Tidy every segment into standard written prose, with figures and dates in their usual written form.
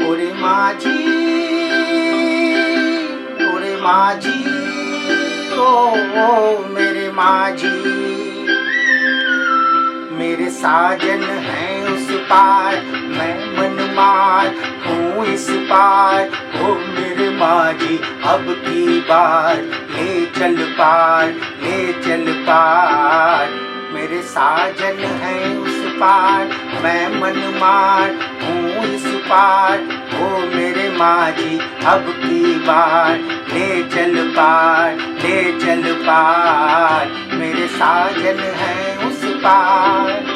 ओरे माझी, ओरे माझी, ओ मेरे माझी, मेरे साजन हैं उस पार, मैं मनमार हूँ इस पार। ओ मेरे माझी अब की बार ले चल पार, ले चल पार। मेरे साजन हैं उस पार, मैं मनमार हूँ इस पार। ओ मेरे माझी अब की बार ले चल पार, ले चल पार। मेरे साजन हैं उस पार।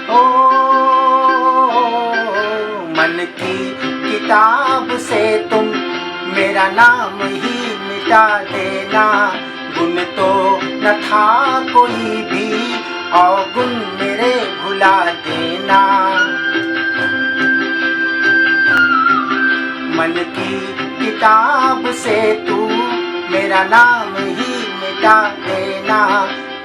ओ मन की किताब से तुम मेरा नाम ही मिटा देना। गुण तो न था कोई भी, अवगुण मेरे भुला देना। मन की किताब से तू मेरा नाम ही मिटा देना।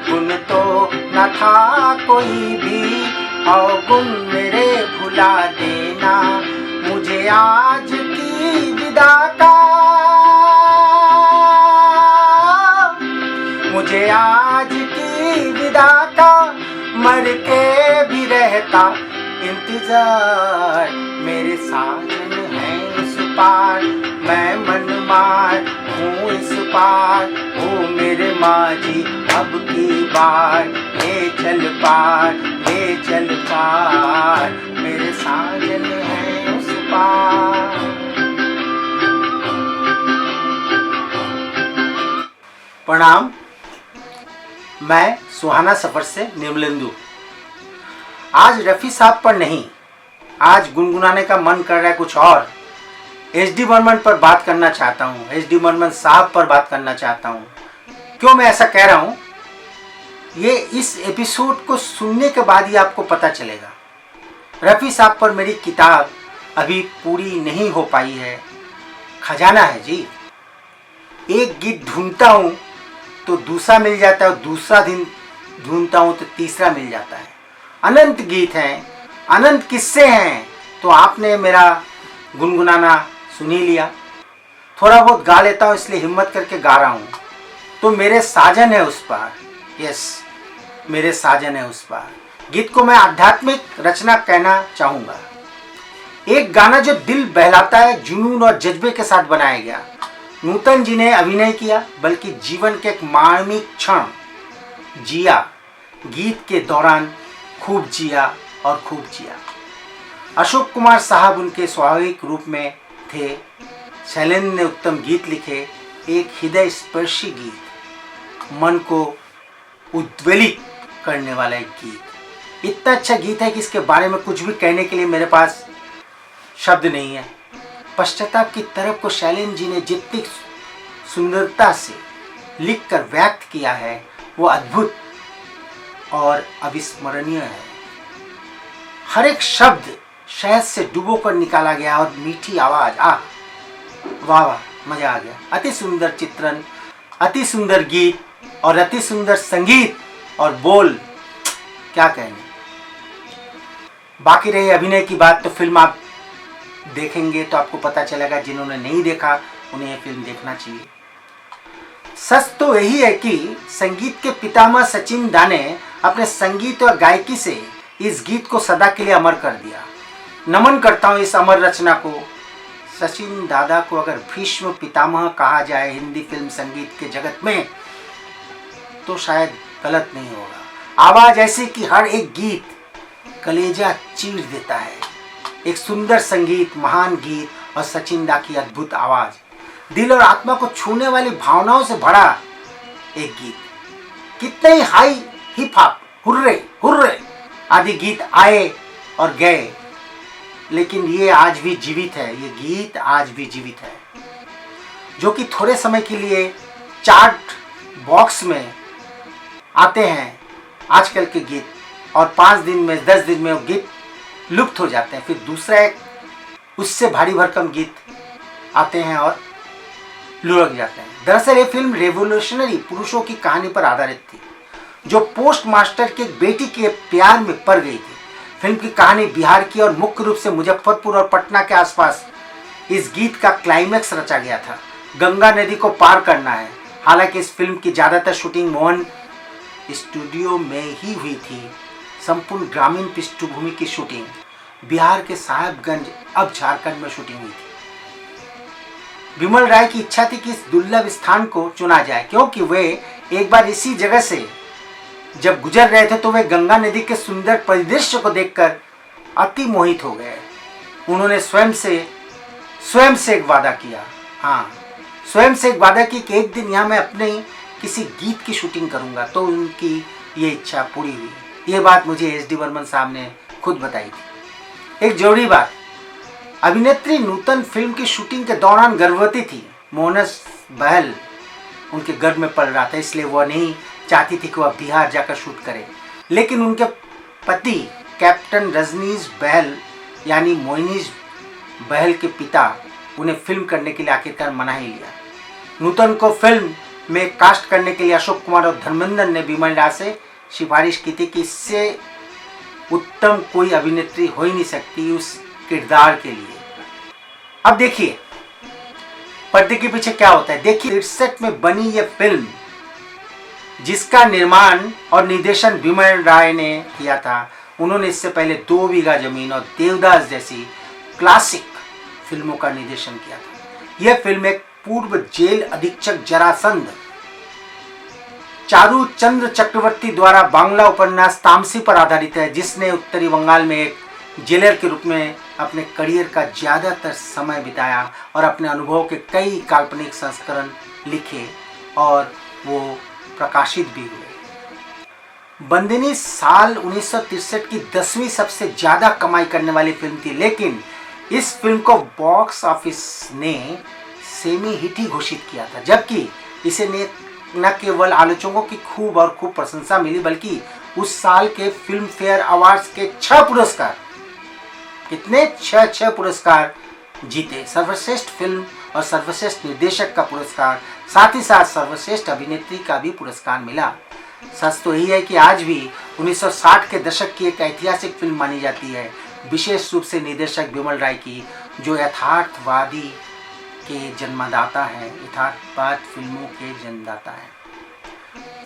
गुण तो न था कोई भी, अवगुण मेरे भुला देना। मुझे आज की विदा का, मुझे आज की विदा का मर के भी रहता इंतजार। मेरे साजन हैं उस पार, मैं मनमार हूँ इस पार। ओ मेरे माझी अब की बार ले चल पार, ले चल पार। मेरे साजन हैं उस पार। प्रणाम, मैं सुहाना सफर से निर्मलेंदु। आज रफ़ी साहब पर नहीं, आज गुनगुनाने का मन कर रहा है कुछ और। एच.डी. बर्मन पर बात करना चाहता हूँ, एच.डी. बर्मन साहब पर बात करना चाहता हूँ। क्यों मैं ऐसा कह रहा हूँ, ये इस एपिसोड को सुनने के बाद ही आपको पता चलेगा। रफ़ी साहब पर मेरी किताब अभी पूरी नहीं हो पाई है। खजाना है जी। एक गीत ढूंढता हूँ तो दूसरा मिल जाता है, दूसरा दिन ढूंढता हूँ तो तीसरा मिल जाता है। अनंत गीत हैं, अनंत किस्से हैं। तो आपने मेरा गुनगुनाना सुन ही लिया। थोड़ा बहुत गा लेता हूँ, इसलिए हिम्मत करके गा रहा हूँ। तो मेरे साजन है उस पार, यस, मेरे साजन है उस पार। गीत को मैं आध्यात्मिक रचना कहना चाहूँगा। एक गाना जो दिल बहलाता है, जुनून और जज्बे के साथ बनाया गया। नूतन जी ने अभिनय किया, बल्कि जीवन के एक मार्मिक क्षण जिया। गीत के दौरान खूब जिया और खूब जिया। अशोक कुमार साहब उनके स्वाभाविक रूप में थे। शैलेंद्र ने उत्तम गीत लिखे, एक हृदय स्पर्शी गीत, मन को उद्वेलित करने वाला एक गीत। इतना अच्छा गीत है कि इसके बारे में कुछ भी कहने के लिए मेरे पास शब्द नहीं है। पश्चाताप की तरफ को शैलेंद्र जी ने जितनी सुंदरता से लिखकर व्यक्त किया है, वो अद्भुत और अविस्मरणीय है। हर एक शब्द शहद से डुबो कर निकाला गया और मीठी आवाज, वाह वाह, मजा आ गया। अति सुंदर चित्रण, अति सुंदर गीत और अति सुंदर संगीत और बोल, क्या कहने। बाकी रही अभिनय की बात, तो फिल्म आप देखेंगे तो आपको पता चलेगा। जिन्होंने नहीं देखा उन्हें यह फिल्म देखना चाहिए। सच तो यही है कि संगीत के पितामह सचिन दा ने अपने संगीत और गायकी से इस गीत को सदा के लिए अमर कर दिया। नमन करता हूँ इस अमर रचना को। सचिन दादा को अगर भीष्म पितामह कहा जाए हिंदी फिल्म संगीत के जगत में, तो शायद गलत नहीं होगा। आवाज ऐसी कि हर एक गीत कलेजा चीर देता है। एक सुंदर संगीत, महान गीत और सचिन दा की अद्भुत आवाज, दिल और आत्मा को छूने वाली भावनाओं से भरा एक गीत। कितने ही high hip hop, hurray hurray आदि गीत आए और गए, लेकिन ये आज भी जीवित है। ये गीत आज भी जीवित है, जो कि थोड़े समय के लिए चार्ट बॉक्स में आते हैं। आजकल के गीत और 5 दिन में 10 दिन में वो गीत लुप्त हो जाते हैं। फिर दूसरा एक उससे भारी भरकम गीत आते हैं और लुढ़क जाते हैं। दरअसल ये फिल्म रेवोल्यूशनरी पुरुषों की कहानी पर आधारित थी जो पोस्ट मास्टर की एक बेटी के प्यार में पड़ गई थी। फिल्म की कहानी बिहार की और मुख्य रूप से मुजफ्फरपुर और पटना के आसपास इस गीत का क्लाइमैक्स रचा गया था। गंगा नदी को पार करना है। हालांकि इस फिल्म की ज़्यादातर शूटिंग मोहन स्टूडियो में ही हुई थी। संपूर्ण ग्रामीण पृष्ठभूमि की शूटिंग बिहार के साहेबगंज अब झारखंड में शूटिंग हुई थी। विमल राय की इच्छा थी कि इस दुर्लभ स्थान को चुना जाए क्योंकि वे एक बार इसी जगह से जब गुजर रहे थे तो वे गंगा नदी के सुंदर परिदृश्य को देखकर अति मोहित हो गए। उन्होंने स्वयं से एक वादा किया। हाँ, स्वयं से एक वादा की कि एक दिन यहाँ मैं अपने किसी गीत की शूटिंग करूँगा। तो उनकी ये इच्छा पूरी हुई। ये बात मुझे एस डी बर्मन साहब ने खुद बताई थी। एक जरूरी बात, अभिनेत्री नूतन फिल्म की शूटिंग के दौरान गर्भवती थी। मोहनस बहल उनके गर्भ में पल रहा था, इसलिए वह नहीं चाहती थी कि वह बिहार जाकर शूट करे। लेकिन उनके पति कैप्टन रजनीश बहल यानी मोइनीश बहल के पिता उन्हें फिल्म करने के लिए आखिरकार मना ही लिया। नूतन को फिल्म में कास्ट करने के लिए अशोक कुमार और धर्मेंद्र ने विमल राय से सिफारिश की थी कि इससे उत्तम कोई अभिनेत्री हो ही नहीं सकती उस किरदार के लिए। अब देखिए पर्दे के पीछे क्या होता है। देखिए 63 में बनी यह फिल्म जिसका निर्माण और निर्देशन विमल राय ने किया था। उन्होंने इससे पहले 2 बीघा जमीन और देवदास जैसी क्लासिक फिल्मों का निर्देशन किया था। यह फिल्म एक पूर्व जेल अधीक्षक जरासंध चारुचंद्र चक्रवर्ती द्वारा बांग्ला उपन्यास तामसी पर आधारित है, जिसने उत्तरी बंगाल में एक जेलर के रूप में अपने करियर का ज्यादातर समय बिताया और अपने अनुभव के कई काल्पनिक संस्करण लिखे और वो प्रकाशित भी हुए। बंदिनी साल 1963 की 10वीं सबसे ज्यादा कमाई करने वाली फिल्म थी, लेकिन इस फिल्म को बॉक्स ऑफिस ने सेमी हिट ही घोषित किया था। जबकि इसे न केवल आलोचकों की खूब प्रशंसा मिली बल्कि उस साल के फिल्म फेयर अवार्ड्स के 6 पुरस्कार, कितने 6 पुरस्कार जीते। सर्वश्रेष्ठ फिल्म और सर्वश्रेष्ठ निर्देशक का पुरस्कार, साथ ही साथ सर्वश्रेष्ठ अभिनेत्री का भी पुरस्कार मिला। सच तो यही है कि आज भी 1960 के दशक की एक ऐतिहासिक फिल्म मानी जाती है, विशेष रूप से निर्देशक विमल राय की, जो यथार्थवादी के जन्मदाता है, यथार्थवाद फिल्मों के जन्मदाता है।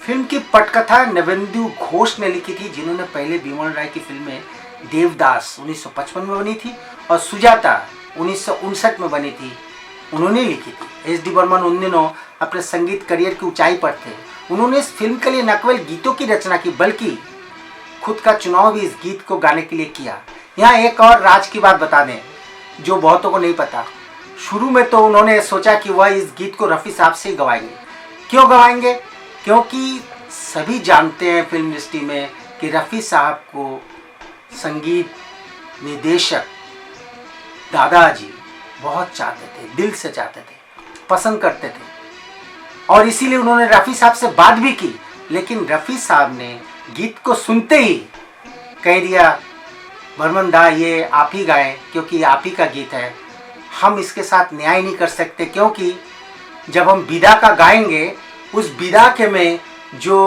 फिल्म की पटकथा नवेंदु घोष ने लिखी थी, जिन्होंने पहले विमल राय की फिल्में देवदास 1955 में बनी थी और सुजाता 1959 में बनी थी, उन्होंने लिखी थी। एस डी बर्मन उन दिनों अपने संगीत करियर की ऊंचाई पर थे। उन्होंने इस फिल्म के लिए न केवल गीतों की रचना की बल्कि खुद का चुनाव भी इस गीत को गाने के लिए किया। यहाँ एक और राज की बात बता दें जो बहुतों को नहीं पता। शुरू में तो उन्होंने सोचा कि वह इस गीत को रफ़ी साहब से ही गवाएंगे। क्यों गवाएंगे? क्योंकि सभी जानते हैं फिल्म इंडस्ट्री में कि रफ़ी साहब को संगीत निर्देशक दादाजी बहुत चाहते थे, दिल से चाहते थे, पसंद करते थे और इसीलिए उन्होंने रफ़ी साहब से बात भी की। लेकिन रफ़ी साहब ने गीत को सुनते ही कह दिया, बर्मन दा ये आप ही गाएं क्योंकि आप ही का गीत है, हम इसके साथ न्याय नहीं कर सकते, क्योंकि जब हम विदा का गाएंगे उस विदा के में जो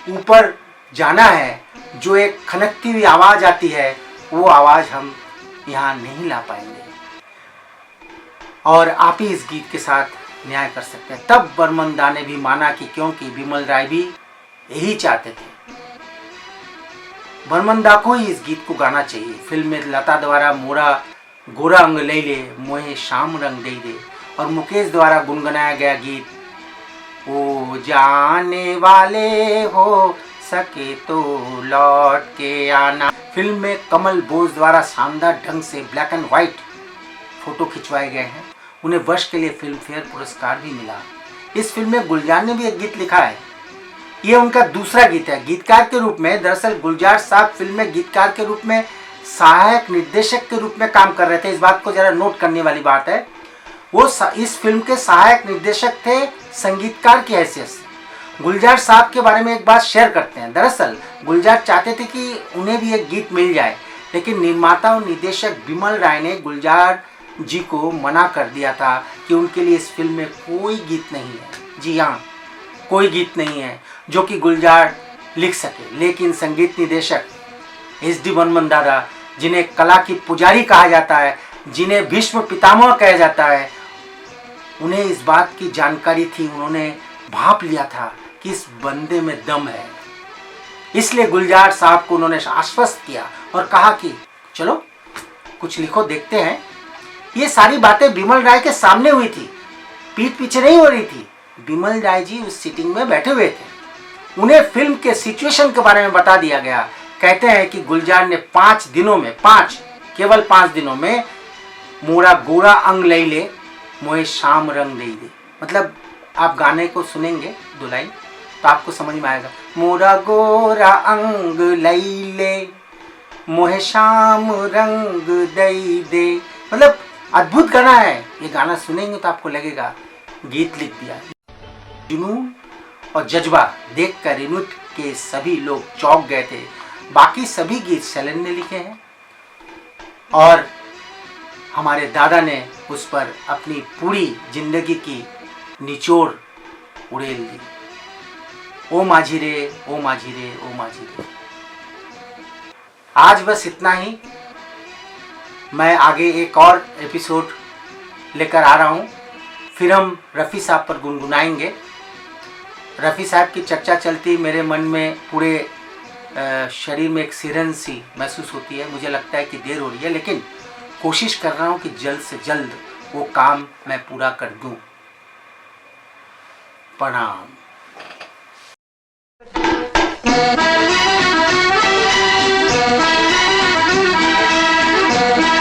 ऊपर जाना है, जो एक खनकती हुई आवाज़ आती है, वो आवाज़ हम यहाँ नहीं ला पाएंगे और आप ही इस गीत के साथ न्याय कर सकते हैं। तब बर्मन दा ने भी माना कि क्योंकि विमल राय भी यही चाहते थे, बर्मन दा को ही इस गीत को गाना चाहिए। फिल्म में लता द्वारा मोरा गोरा अंग ले ले मोहे शाम रंग दे दे और मुकेश द्वारा गुनगुनाया गया गीत ओ जाने वाले हो सके तो लौट के आना। फिल्म में कमल बोस द्वारा शानदार ढंग से ब्लैक एंड व्हाइट फोटो खिंचवाए गए हैं। उन्हें वर्ष के लिए फिल्म फेयर पुरस्कार भी मिला। इस फिल्म में गुलजार ने भी एक गीत लिखा है, ये उनका दूसरा गीत है गीतकार के रूप में। दरअसल गुलजार साहब फिल्म में गीतकार के रूप में सहायक निर्देशक के रूप में काम कर रहे थे। इस बात को जरा नोट करने वाली बात है, वो इस फिल्म के सहायक निर्देशक थे संगीतकार की हैसियत से। गुलजार साहब के बारे में एक बात शेयर करते हैं। दरअसल गुलजार चाहते थे कि उन्हें भी एक गीत मिल जाए, लेकिन निर्माता और निर्देशक बिमल राय ने गुलजार जी को मना कर दिया था कि उनके लिए इस फिल्म में कोई गीत नहीं है। जी हाँ, कोई गीत नहीं है जो कि गुलजार लिख सके। लेकिन संगीत निर्देशक SD बर्मन दादा, जिन्हें कला की पुजारी कहा जाता है, जिन्हें भीष्म पितामह कहा जाता है, उन्हें इस बात की जानकारी थी। उन्होंने भांप लिया था कि इस बंदे में दम है। इसलिए गुलजार साहब को उन्होंने आश्वस्त किया और कहा कि चलो कुछ लिखो, देखते हैं। ये सारी बातें बिमल राय के सामने हुई थी, पीठ पीछे नहीं हो रही थी। बिमल राय जी उस सीटिंग में बैठे हुए थे। उन्हें फिल्म के सिचुएशन के बारे में बता दिया गया। कहते हैं कि गुलजार ने 5 दिनों में, केवल 5 दिनों में मोरा गोरा अंग लई ले मोहे शाम रंग दे दे। मतलब आप गाने को सुनेंगे 2 लाइन तो आपको समझ में आएगा। मोरा गोरा अंग लई ले मोहे शाम रंग दई दे। मतलब अद्भुत गाना है। ये गाना सुनेंगे तो आपको लगेगा गीत लिख दिया। जुनून और जज्बा देखकर यूनिट के सभी लोग चौंक गए थे। बाकी सभी गीत शैलेंद्र ने लिखे हैं और हमारे दादा ने उस पर अपनी पूरी जिंदगी की निचोड़ उड़ेल दी। ओ माझी रे, ओ माझी रे, ओ माझी रे। आज बस इतना ही। मैं आगे एक और एपिसोड लेकर आ रहा हूँ। फिर हम रफ़ी साहब पर गुनगुनाएंगे। रफ़ी साहब की चर्चा चलती मेरे मन में पूरे शरीर में एक सिरन सी महसूस होती है। मुझे लगता है कि देर हो रही है, लेकिन कोशिश कर रहा हूँ कि जल्द से जल्द वो काम मैं पूरा कर दूँ। प्रणाम।